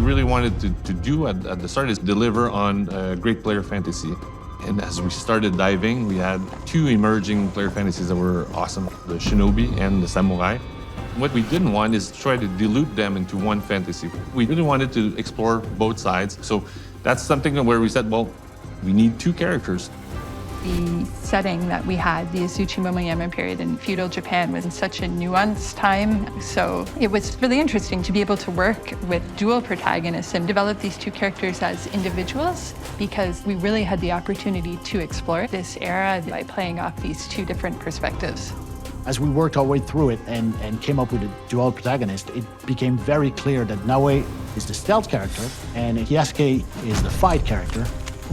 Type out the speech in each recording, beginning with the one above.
really wanted to do at the start is deliver on great player fantasy. And as we started diving, we had two emerging player fantasies that were awesome, the Shinobi and the Samurai. What we didn't want is try to dilute them into one fantasy. We really wanted to explore both sides. So that's something where we said, well, we need two characters. The setting that we had, the Azuchi-Momoyama period in feudal Japan, was in such a nuanced time. So it was really interesting to be able to work with dual protagonists and develop these two characters as individuals, because we really had the opportunity to explore this era by playing off these two different perspectives. As we worked our way through it and came up with a dual protagonist, it became very clear that Naoe is the stealth character and Yasuke is the fight character.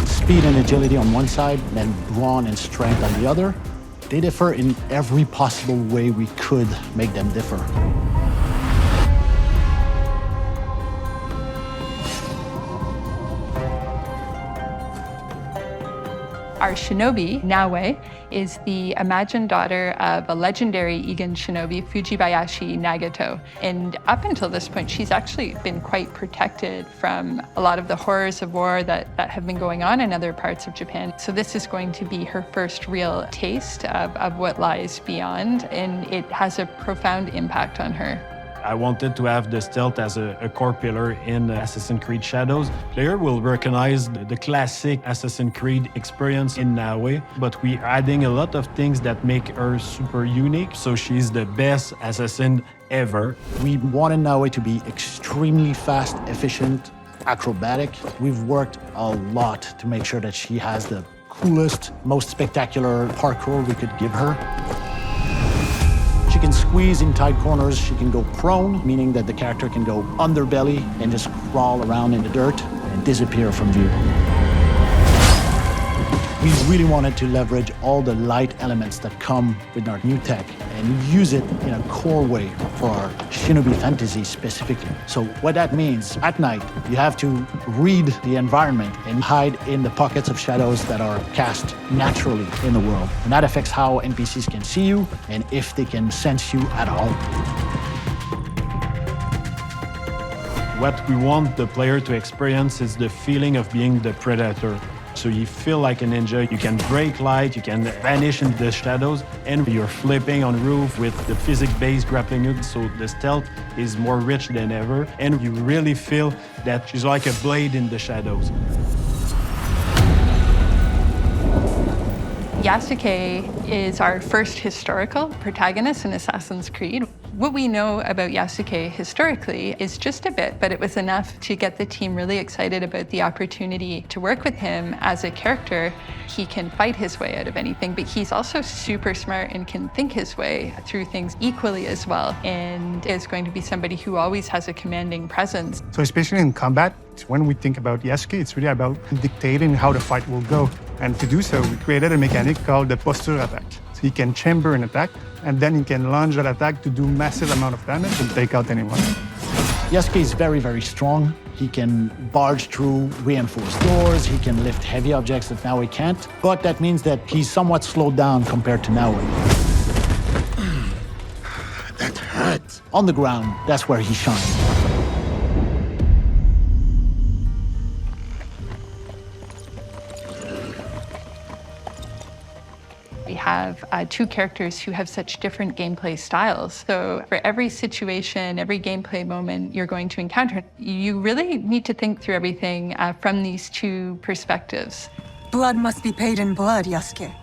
Speed and agility on one side, then brawn and strength on the other. They differ in every possible way we could make them differ. Our shinobi, Naoe, is the imagined daughter of a legendary Egan shinobi, Fujibayashi Nagato. And up until this point, she's actually been quite protected from a lot of the horrors of war that have been going on in other parts of Japan. So this is going to be her first real taste of what lies beyond, and it has a profound impact on her. I wanted to have the stealth as a core pillar in Assassin's Creed Shadows. Player will recognize the classic Assassin's Creed experience in Naoe, but we're adding a lot of things that make her super unique, so she's the best assassin ever. We wanted Naoe to be extremely fast, efficient, acrobatic. We've worked a lot to make sure that she has the coolest, most spectacular parkour we could give her. She can squeeze in tight corners, she can go prone, meaning that the character can go underbelly and just crawl around in the dirt and disappear from view. We really wanted to leverage all the light elements that come with our new tech and use it in a core way for our shinobi fantasy specifically. So what that means, at night, you have to read the environment and hide in the pockets of shadows that are cast naturally in the world. And that affects how NPCs can see you and if they can sense you at all. What we want the player to experience is the feeling of being the predator. So you feel like a ninja, you can break light, you can vanish in the shadows, and you're flipping on roof with the physics-based grappling hook, so the stealth is more rich than ever, and you really feel that she's like a blade in the shadows. Yasuke is our first historical protagonist in Assassin's Creed. What we know about Yasuke historically is just a bit, but it was enough to get the team really excited about the opportunity to work with him as a character. He can fight his way out of anything, but he's also super smart and can think his way through things equally as well, and is going to be somebody who always has a commanding presence. So especially in combat, when we think about Yasuke, it's really about dictating how the fight will go. And to do so, we created a mechanic called the posture attack. So he can chamber an attack, and then he can launch that attack to do massive amount of damage and take out anyone. Yasuke is very, very strong. He can barge through reinforced doors, he can lift heavy objects that Naoe can't, but that means that he's somewhat slowed down compared to Naoe. That hurts. On the ground, that's where he shines. We have two characters who have such different gameplay styles. So for every situation, every gameplay moment you're going to encounter, you really need to think through everything from these two perspectives. Blood must be paid in blood, Yasuke.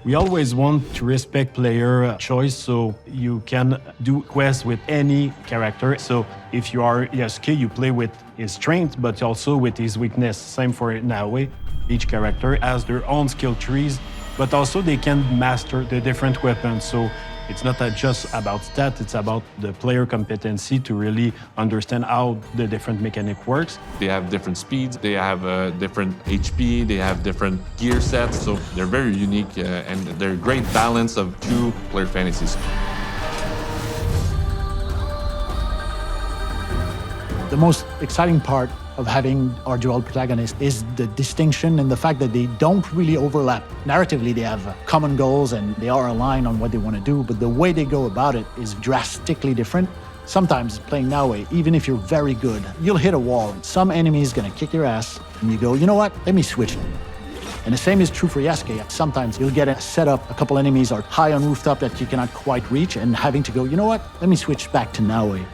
We always want to respect player choice, so you can do quests with any character. So if you are Yasuke, you play with his strength, but also with his weakness. Same for Naoe. Each character has their own skill trees, but also they can master the different weapons. So it's not just about stats, it's about the player competency to really understand how the different mechanic works. They have different speeds, they have different HP, they have different gear sets, so they're very unique and they're a great balance of two player fantasies. The most exciting part of having our dual protagonist is the distinction and the fact that they don't really overlap. Narratively, they have common goals and they are aligned on what they want to do, but the way they go about it is drastically different. Sometimes playing Naoe, even if you're very good, you'll hit a wall. Some enemy is gonna kick your ass, and you go, you know what? Let me switch. And the same is true for Yasuke. Sometimes you'll get a setup, a couple enemies are high on rooftop that you cannot quite reach, and having to go, you know what? Let me switch back to Naoe.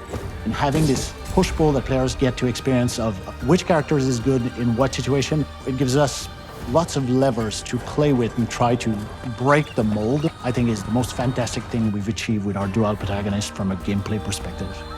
And having this push-pull that players get to experience of which characters is good in what situation, it gives us lots of levers to play with and try to break the mold, I think is the most fantastic thing we've achieved with our dual protagonist from a gameplay perspective.